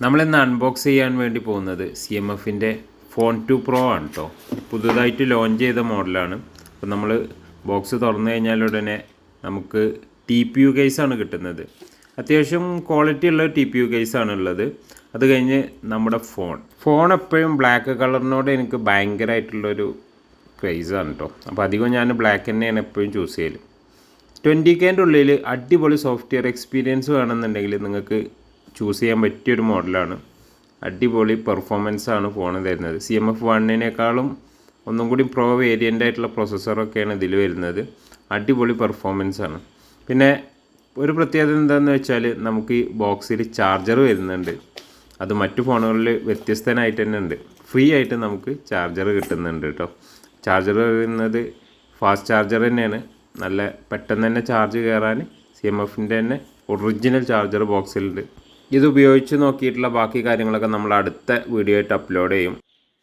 നമ്മളിന്ന് അൺബോക്സ് ചെയ്യാൻ വേണ്ടി പോകുന്നത് CMFൻ്റെ ഫോൺ 2 Pro ആണ് കേട്ടോ. പുതുതായിട്ട് ലോഞ്ച് ചെയ്ത മോഡലാണ്. അപ്പോൾ നമ്മൾ ബോക്സ് തുറന്നു കഴിഞ്ഞാൽ ഉടനെ നമുക്ക് TPU കേസാണ് കിട്ടുന്നത്. അത്യാവശ്യം ക്വാളിറ്റി ഉള്ള TPU കേസാണ് ഉള്ളത്. അത് കഴിഞ്ഞ് നമ്മുടെ ഫോൺ എപ്പോഴും ബ്ലാക്ക് കളറിനോട് എനിക്ക് ഭയങ്കരമായിട്ടുള്ളൊരു ക്രൈസാണ് കേട്ടോ. അപ്പോൾ അധികം ഞാൻ ബ്ലാക്ക് തന്നെയാണ് എപ്പോഴും ചൂസ് ചെയ്യൽ. 20Kൻ്റെ ഉള്ളിൽ അടിപൊളി സോഫ്റ്റ്വെയർ എക്സ്പീരിയൻസ് വേണമെന്നുണ്ടെങ്കിൽ നിങ്ങൾക്ക് ചൂസ് ചെയ്യാൻ പറ്റിയൊരു മോഡലാണ്. അടിപൊളി പെർഫോമൻസാണ് ഫോൺ തരുന്നത്. CMF 1-നേക്കാളും ഒന്നും കൂടി പ്രോ വേരിയൻ്റ് ആയിട്ടുള്ള പ്രൊസസ്സറൊക്കെയാണ് ഇതിൽ വരുന്നത്. അടിപൊളി പെർഫോമൻസാണ്. പിന്നെ ഒരു പ്രത്യേകത എന്താണെന്ന് വെച്ചാൽ നമുക്ക് ഈ ബോക്സിൽ ചാർജർ വരുന്നുണ്ട്. അത് മറ്റു ഫോണുകളിൽ വ്യത്യസ്തനായിട്ട് തന്നെ ഉണ്ട്. ഫ്രീ ആയിട്ട് നമുക്ക് ചാർജർ കിട്ടുന്നുണ്ട് കേട്ടോ. ചാർജർ വരുന്നത് ഫാസ്റ്റ് ചാർജർ തന്നെയാണ്. നല്ല പെട്ടെന്ന് തന്നെ ചാർജ് കയറാൻ CMFൻ്റെ തന്നെ ഒറിജിനൽ ചാർജർ ബോക്സിലുണ്ട്. ഇത് ഉപയോഗിച്ച് നോക്കിയിട്ടുള്ള ബാക്കി കാര്യങ്ങളൊക്കെ നമ്മൾ അടുത്ത വീഡിയോ ആയിട്ട് അപ്ലോഡ് ചെയ്യും.